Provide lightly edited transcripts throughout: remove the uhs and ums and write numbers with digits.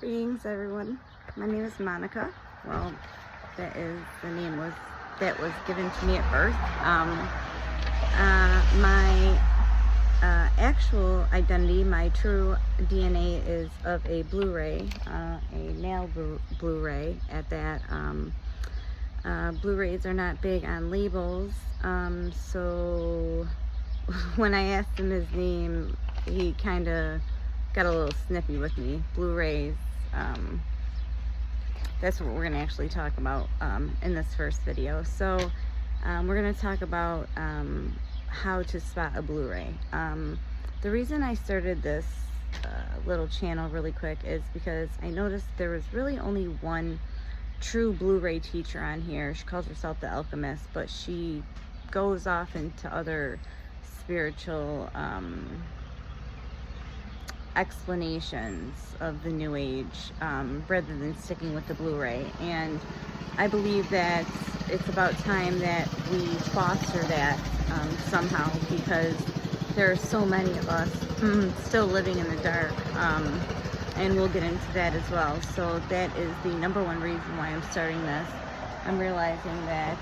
Greetings, everyone. My name is Monica. Well, that is the name that was given to me at birth. My actual identity, my true DNA, is of a Blu-ray, a male Blu-ray. At that, Blu-rays are not big on labels, so when I asked him his name, he kind of got a little snippy with me. Blu-rays, that's what we're going to actually talk about in this first video. So we're going to talk about how to spot a Blu-ray. The reason I started this little channel really quick is because I noticed there was really only one true Blu-ray teacher on here. She calls herself the Alchemist, but she goes off into other spiritual explanations of the New Age rather than sticking with the Blu-ray. And I believe that it's about time that we foster that somehow, because there are so many of us still living in the dark, and we'll get into that as well. So that is the number one reason why I'm starting this. I'm realizing that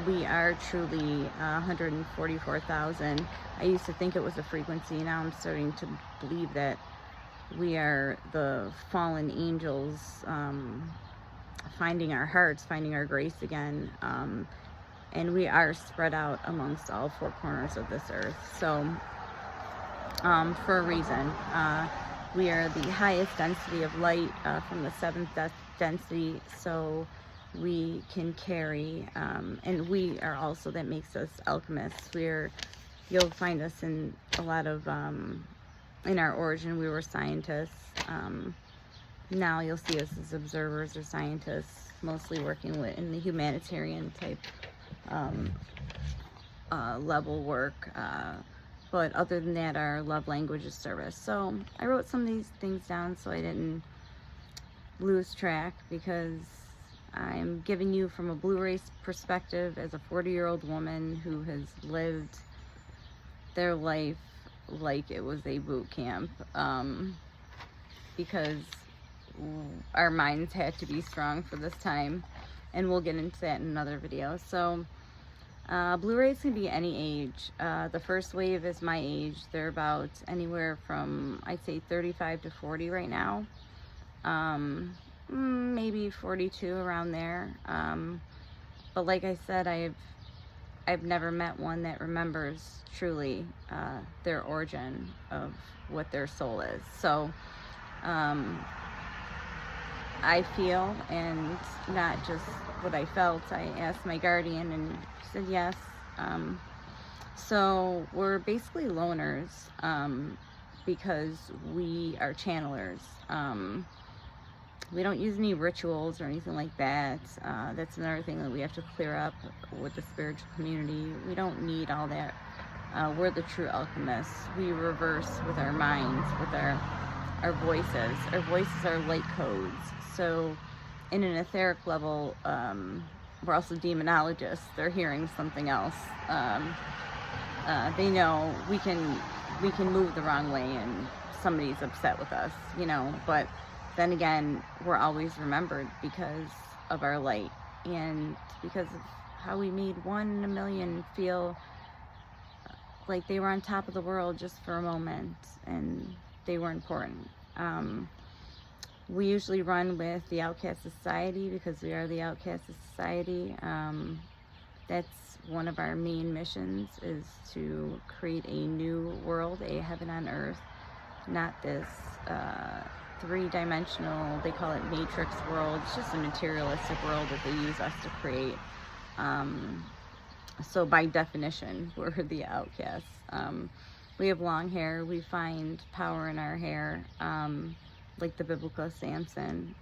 we are truly 144,000. I used to think it was a frequency. Now I'm starting to believe that we are the fallen angels, finding our hearts, finding our grace again. And we are spread out amongst all four corners of this earth. So for a reason, we are the highest density of light from the seventh density. So we can carry, and we are also, that makes us alchemists. You'll find us in a lot of, in our origin, we were scientists. Now you'll see us as observers or scientists, mostly working in the humanitarian type level work. But other than that, our love language is service. So I wrote some of these things down so I didn't lose track, because I'm giving you from a Blu-ray perspective as a 40-year-old woman who has lived their life like it was a boot camp, because our minds had to be strong for this time, and we'll get into that in another video. So Blu-rays can be any age. The first wave is my age. They're about anywhere from, I'd say, 35 to 40 right now. Maybe 42, around there. But like I said, I've never met one that remembers truly their origin of what their soul is. So I feel, and not just what I felt, I asked my guardian and she said yes. So we're basically loners, because we are channelers. We don't use any rituals or anything like that. That's another thing that we have to clear up with the spiritual community. We don't need all that. We're the true alchemists. We reverse with our minds, with our voices. Our voices are light codes. So in an etheric level, we're also demonologists. They're hearing something else. They know we can move the wrong way and somebody's upset with us, but then again, we're always remembered because of our light, and because of how we made 1 in a million feel like they were on top of the world just for a moment, and they were important. We usually run with the outcast society because we are the outcast society. That's one of our main missions, is to create a new world, a heaven on earth, not this three-dimensional, they call it matrix world. It's just a materialistic world that they use us to create. So by definition, we're the outcasts. We have long hair. We find power in our hair, like the biblical Samson.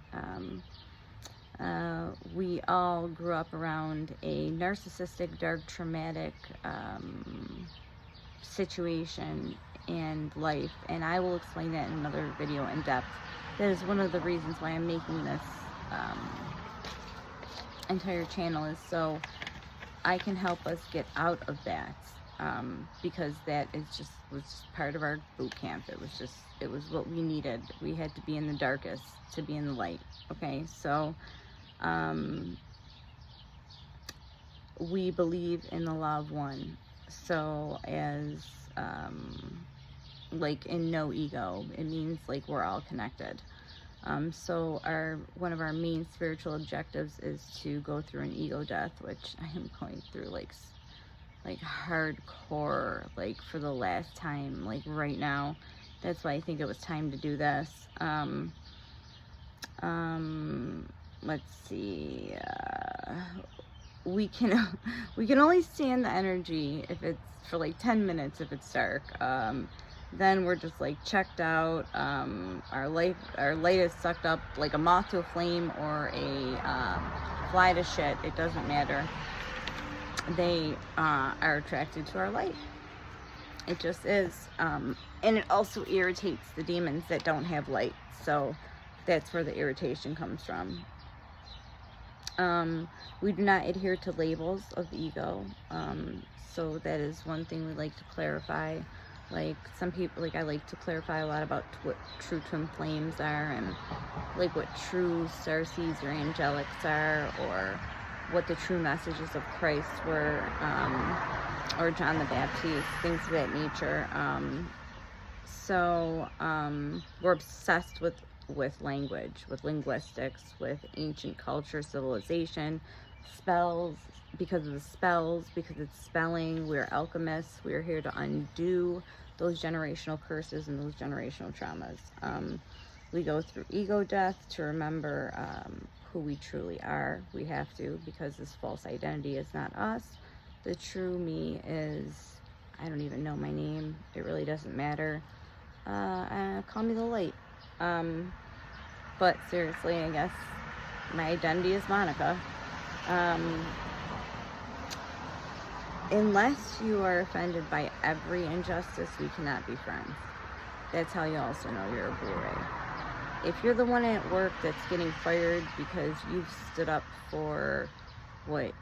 We all grew up around a narcissistic, dark, traumatic situation and life, and I will explain that in another video in depth. That is one of the reasons why I'm making this entire channel, is so I can help us get out of that. because that is just was just part of our boot camp. It was what we needed. We had to be in the darkest to be in the light. Okay, so we believe in the law of one. So as like in no ego, it means like we're all connected. So one of our main spiritual objectives is to go through an ego death, which I am going through like hardcore, like for the last time, like right now. That's why I think it was time to do this. Let's see. We can we can only stand the energy if it's for like 10 minutes if it's dark. Then we're just like checked out. Our light is sucked up like a moth to a flame or a fly to shit. It doesn't matter. They are attracted to our light. It just is. And it also irritates the demons that don't have light. So that's where the irritation comes from. We do not adhere to labels of the ego. So that is one thing we like to clarify. Like some people, like I like to clarify a lot about what true twin flames are, and like what true starseeds or angelics are, or what the true messages of Christ were, or John the Baptist, things of that nature. So we're obsessed with language, with linguistics, with ancient culture, civilization, spells, because of the spells, because it's spelling. We're alchemists. We're here to undo those generational curses and those generational traumas. We go through ego death to remember who we truly are. We have to, because this false identity is not us. The true me is, I don't even know my name. It really doesn't matter. Call me the light. But seriously, I guess my identity is Monica. Unless you are offended by every injustice, we cannot be friends. That's how you also know you're a Blu-ray. If you're the one at work that's getting fired because you've stood up for what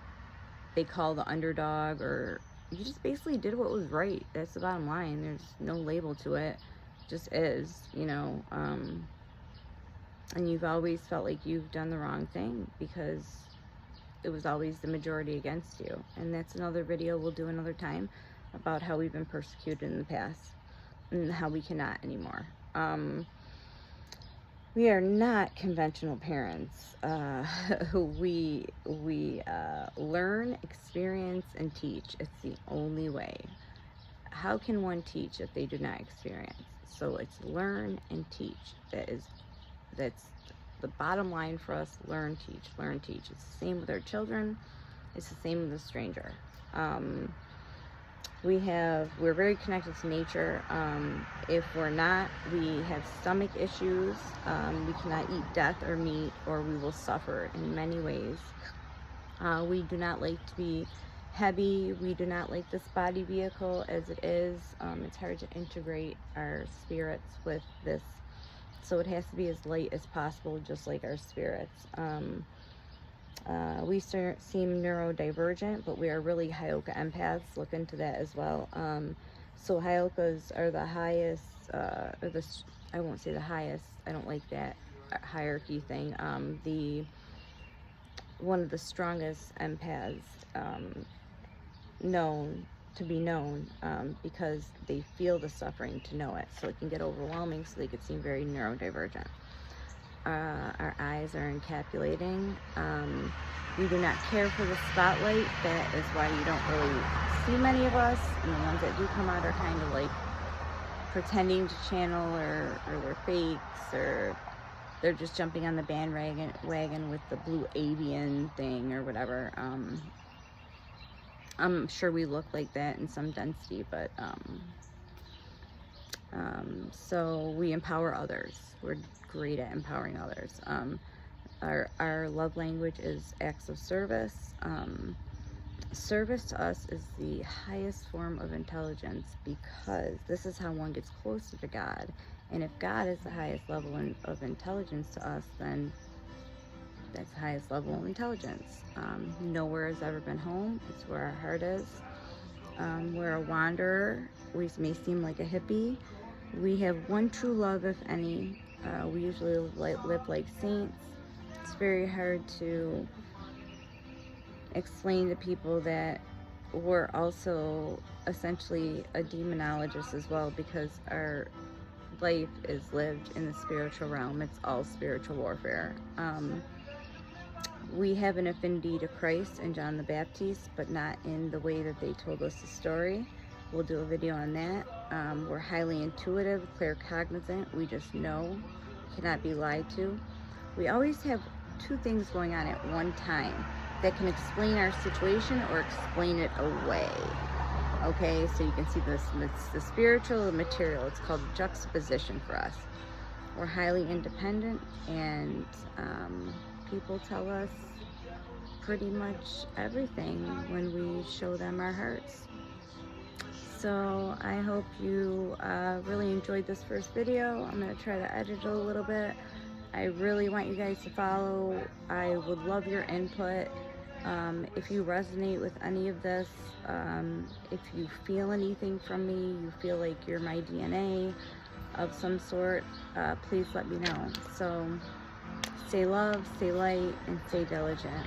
they call the underdog, or you just basically did what was right, that's the bottom line. There's no label to it. It just is, you know. And you've always felt like you've done the wrong thing because it was always the majority against you. And that's another video we'll do another time about how we've been persecuted in the past and how we cannot anymore. We are not conventional parents. We learn, experience, and teach. It's the only way. How can one teach if they do not experience? So it's learn and teach. That's the bottom line for us. Learn, teach, learn, teach. It's the same with our children. It's the same with a stranger. We're very connected to nature. If we're not, we have stomach issues. We cannot eat death or meat, or we will suffer in many ways. We do not like to be heavy. We do not like this body vehicle as it is. It's hard to integrate our spirits with this. So it has to be as light as possible, just like our spirits. We seem neurodivergent, but we are really Hyoka empaths. Look into that as well. So Hyokas are the highest, I won't say the highest, I don't like that hierarchy thing. One of the strongest empaths known, because they feel the suffering to know it. So it can get overwhelming, so they could seem very neurodivergent. Our eyes are encapsulating. We do not care for the spotlight. That is why you don't really see many of us. And the ones that do come out are kind of like pretending to channel, or they're fakes, or they're just jumping on the bandwagon with the blue avian thing or whatever. I'm sure we look like that in some density, but so we empower others. We're great at empowering others. Our love language is acts of service. Service to us is the highest form of intelligence, because this is how one gets closer to God. And if God is the highest level of intelligence to us, then that's the highest level of intelligence. Nowhere has ever been home. It's where our heart is. We're a wanderer. We may seem like a hippie. We have one true love, if any. We usually live like saints. It's very hard to explain to people that we're also essentially a demonologist as well, because our life is lived in the spiritual realm. It's all spiritual warfare. We have an affinity to Christ and John the Baptist, but not in the way that they told us the story. We'll do a video on that. We're highly intuitive, claircognizant. We just know, cannot be lied to. We always have two things going on at one time that can explain our situation or explain it away. Okay, so you can see this, it's the spiritual, the material. It's called juxtaposition for us. We're highly independent, and people tell us pretty much everything when we show them our hearts. So I hope you really enjoyed this first video. I'm going to try to edit it a little bit. I really want you guys to follow. I would love your input. If you resonate with any of this, if you feel anything from me, you feel like you're my DNA of some sort, please let me know. So stay love, stay light, and stay diligent.